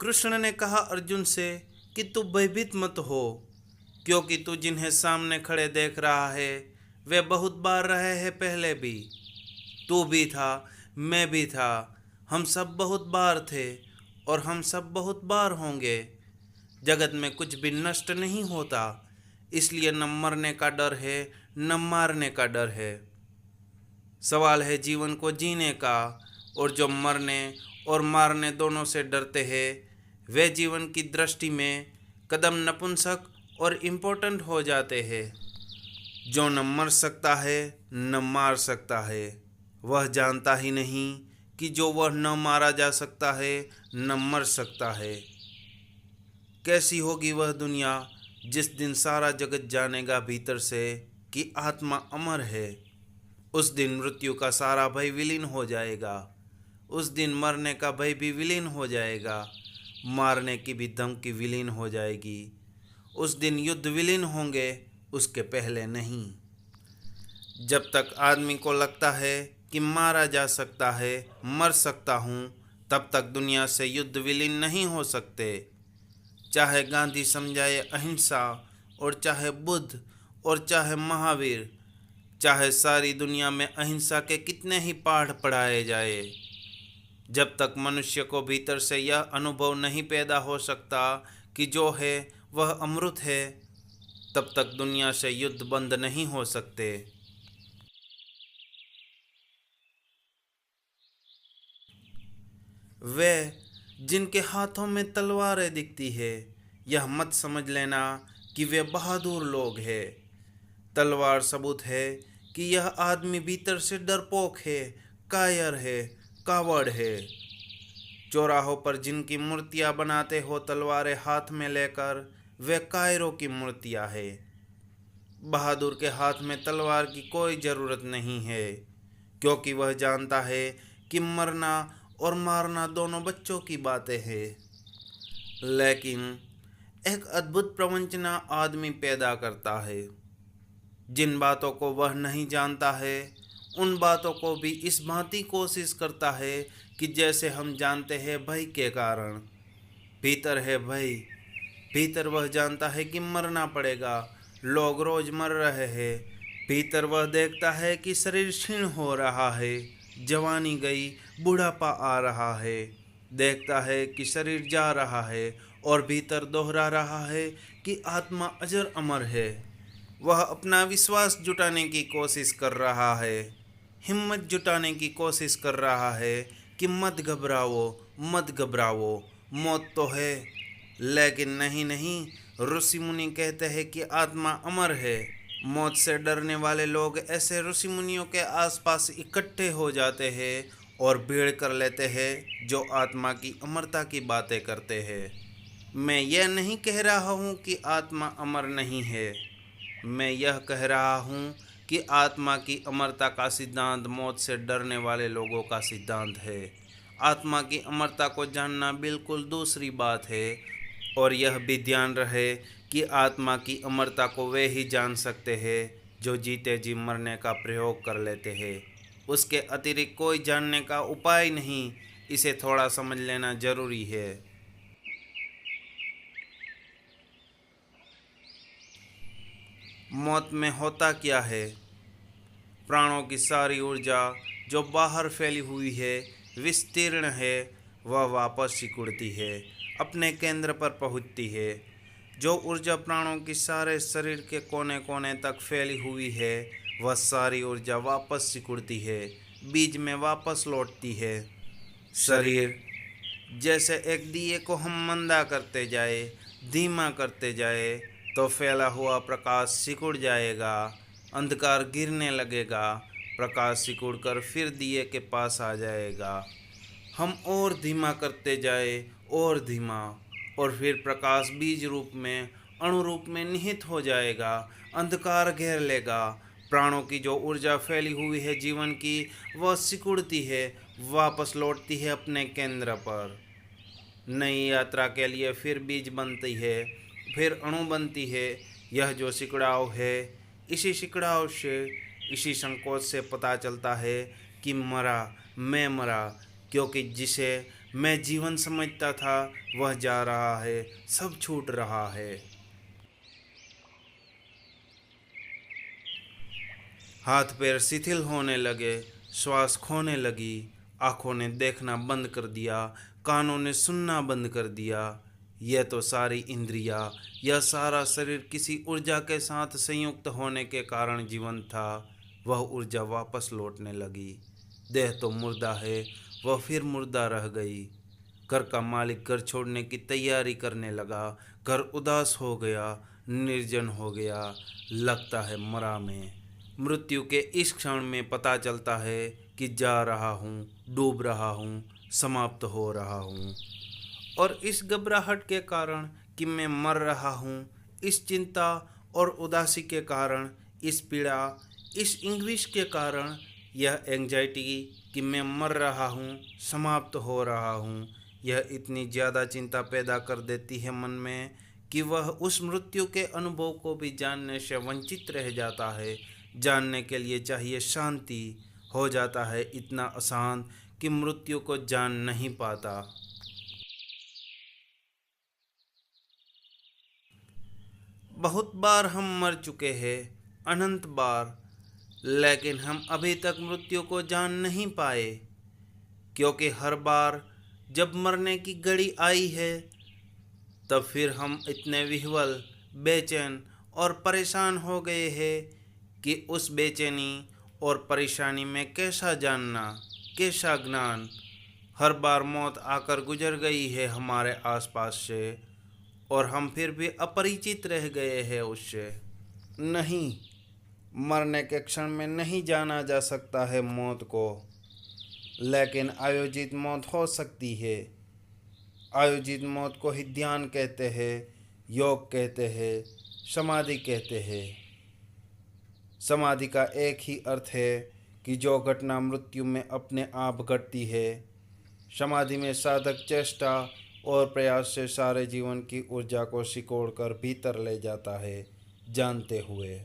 कृष्ण ने कहा अर्जुन से कि तू भयभीत मत हो, क्योंकि तू जिन्हें सामने खड़े देख रहा है वे बहुत बार रहे हैं पहले भी। तू भी था, मैं भी था, हम सब बहुत बार थे और हम सब बहुत बार होंगे। जगत में कुछ भी नष्ट नहीं होता, इसलिए न मरने का डर है न मारने का डर है। सवाल है जीवन को जीने का, और जो मरने और मारने दोनों से डरते हैं वे जीवन की दृष्टि में कदम नपुंसक और इम्पोर्टेंट हो जाते हैं। जो न मर सकता है न मार सकता है, वह जानता ही नहीं कि जो वह न मारा जा सकता है न मर सकता है। कैसी होगी वह दुनिया जिस दिन सारा जगत जानेगा भीतर से कि आत्मा अमर है। उस दिन मृत्यु का सारा भय विलीन हो जाएगा। उस दिन मरने का भय भी विलीन हो जाएगा, मारने की भी धमकी विलीन हो जाएगी। उस दिन युद्ध विलीन होंगे, उसके पहले नहीं। जब तक आदमी को लगता है कि मारा जा सकता है, मर सकता हूँ, तब तक दुनिया से युद्ध विलीन नहीं हो सकते। चाहे गांधी समझाए अहिंसा, और चाहे बुद्ध, और चाहे महावीर, चाहे सारी दुनिया में अहिंसा के कितने ही पाठ पढ़ाए जाए, जब तक मनुष्य को भीतर से यह अनुभव नहीं पैदा हो सकता कि जो है वह अमृत है, तब तक दुनिया से युद्ध बंद नहीं हो सकते। वे जिनके हाथों में तलवारें दिखती है, यह मत समझ लेना कि वे बहादुर लोग हैं। तलवार सबूत है कि यह आदमी भीतर से डरपोक है, कायर है, कावड़ है। चौराहों पर जिनकी मूर्तियां बनाते हो तलवारें हाथ में लेकर, वे कायरों की मूर्तियां है। बहादुर के हाथ में तलवार की कोई ज़रूरत नहीं है, क्योंकि वह जानता है कि मरना और मारना दोनों बच्चों की बातें हैं। लेकिन एक अद्भुत प्रवंचना आदमी पैदा करता है। जिन बातों को वह नहीं जानता है, उन बातों को भी इस भांति कोशिश करता है कि जैसे हम जानते हैं भय के कारण। भीतर है भय, भीतर वह जानता है कि मरना पड़ेगा, लोग रोज मर रहे हैं। भीतर वह देखता है कि शरीर क्षीण हो रहा है, जवानी गई, बुढ़ापा आ रहा है। देखता है कि शरीर जा रहा है, और भीतर दोहरा रहा है कि आत्मा अजर अमर है। वह अपना विश्वास जुटाने की कोशिश कर रहा है, हिम्मत जुटाने की कोशिश कर रहा है कि मत घबराओ, मत घबराओ, मौत तो है। लेकिन नहीं नहीं, ऋषि मुनि कहते हैं कि आत्मा अमर है। मौत से डरने वाले लोग ऐसे ऋषि मुनियों के आसपास इकट्ठे हो जाते हैं और भीड़ कर लेते हैं जो आत्मा की अमरता की बातें करते हैं। मैं यह नहीं कह रहा हूँ कि आत्मा अमर नहीं है। मैं यह कह रहा हूँ कि आत्मा की अमरता का सिद्धांत मौत से डरने वाले लोगों का सिद्धांत है। आत्मा की अमरता को जानना बिल्कुल दूसरी बात है। और यह भी ध्यान रहे कि आत्मा की अमरता को वे ही जान सकते हैं जो जीते जी मरने का प्रयोग कर लेते हैं। उसके अतिरिक्त कोई जानने का उपाय नहीं। इसे थोड़ा समझ लेना जरूरी है। मौत में होता क्या है? प्राणों की सारी ऊर्जा जो बाहर फैली हुई है, विस्तीर्ण है, वह वापस सिकुड़ती है, अपने केंद्र पर पहुंचती है। जो ऊर्जा प्राणों की सारे शरीर के कोने कोने तक फैली हुई है, वह सारी ऊर्जा वापस सिकुड़ती है, बीज में वापस लौटती है। शरीर जैसे एक दिए को हम मंदा करते जाए, धीमा करते जाए, तो फैला हुआ प्रकाश सिकुड़ जाएगा, अंधकार गिरने लगेगा, प्रकाश सिकुड़कर फिर दिए के पास आ जाएगा। हम और धीमा करते जाए, और धीमा, और फिर प्रकाश बीज रूप में, अणु रूप में निहित हो जाएगा, अंधकार घेर लेगा। प्राणों की जो ऊर्जा फैली हुई है जीवन की, वह सिकुड़ती है, वापस लौटती है अपने केंद्र पर। नई यात्रा के लिए फिर बीज बनती है, फिर अणु बनती है। यह जो सिकड़ाव है, इसी सिकड़ाव से, इसी संकोच से पता चलता है कि मरा, मैं मरा, क्योंकि जिसे मैं जीवन समझता था वह जा रहा है, सब छूट रहा है। हाथ पैर शिथिल होने लगे, श्वास खोने लगी, आंखों ने देखना बंद कर दिया, कानों ने सुनना बंद कर दिया। यह तो सारी इंद्रियां, यह सारा शरीर किसी ऊर्जा के साथ संयुक्त होने के कारण जीवन था। वह ऊर्जा वापस लौटने लगी। देह तो मुर्दा है, वह फिर मुर्दा रह गई। घर का मालिक घर छोड़ने की तैयारी करने लगा। घर उदास हो गया, निर्जन हो गया, लगता है मरा में। मृत्यु के इस क्षण में पता चलता है कि जा रहा हूँ, डूब रहा हूँ, समाप्त हो रहा हूँ। और इस घबराहट के कारण कि मैं मर रहा हूँ, इस चिंता और उदासी के कारण, इस पीड़ा, इस इंग्विश के कारण, यह एंजाइटी कि मैं मर रहा हूँ, समाप्त हो रहा हूँ, यह इतनी ज़्यादा चिंता पैदा कर देती है मन में कि वह उस मृत्यु के अनुभव को भी जानने से वंचित रह जाता है। जानने के लिए चाहिए शांति, हो जाता है इतना अशांत कि मृत्यु को जान नहीं पाता। बहुत बार हम मर चुके हैं, अनंत बार, लेकिन हम अभी तक मृत्यु को जान नहीं पाए, क्योंकि हर बार जब मरने की घड़ी आई है, तब फिर हम इतने विह्वल, बेचैन और परेशान हो गए हैं कि उस बेचैनी और परेशानी में कैसा जानना, कैसा ज्ञान। हर बार मौत आकर गुजर गई है हमारे आसपास से, और हम फिर भी अपरिचित रह गए हैं उससे। नहीं, मरने के क्षण में नहीं जाना जा सकता है मौत को, लेकिन आयोजित मौत हो सकती है। आयोजित मौत को ही ध्यान कहते हैं, योग कहते हैं, समाधि कहते हैं। समाधि का एक ही अर्थ है कि जो घटना मृत्यु में अपने आप घटती है। समाधि में साधक चेष्टा और प्रयास से सारे जीवन की ऊर्जा को सिकोड़ कर भीतर ले जाता है, जानते हुए।